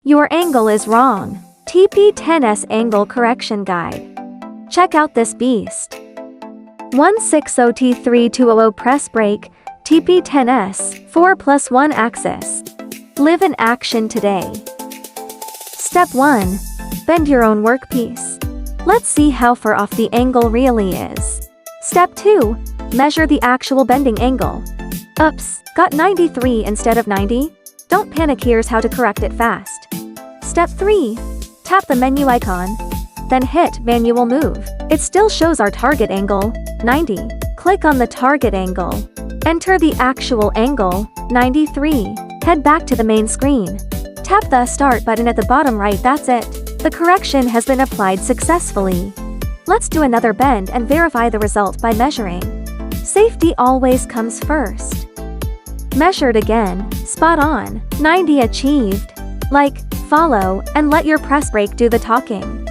Your angle is wrong. TP10S Angle Correction Guide. Check out this beast. 160T3200 Press Brake, TP10S, 4+1 axis. Live in action today. Step 1. Bend your own workpiece. Let's see how far off the angle really is. Step 2. Measure the actual bending angle. Oops, got 93 instead of 90? Don't panic, here's how to correct it fast. Step 3. Tap the menu icon. Then hit Manual Move. It still shows our target angle, 90. Click on the target angle. Enter the actual angle, 93. Head back to the main screen. Tap the Start button at the bottom right, that's it. The correction has been applied successfully. Let's do another bend and verify the result by measuring. Safety always comes first. Measured again, spot on, 90 achieved. Like, follow, and let your press brake do the talking.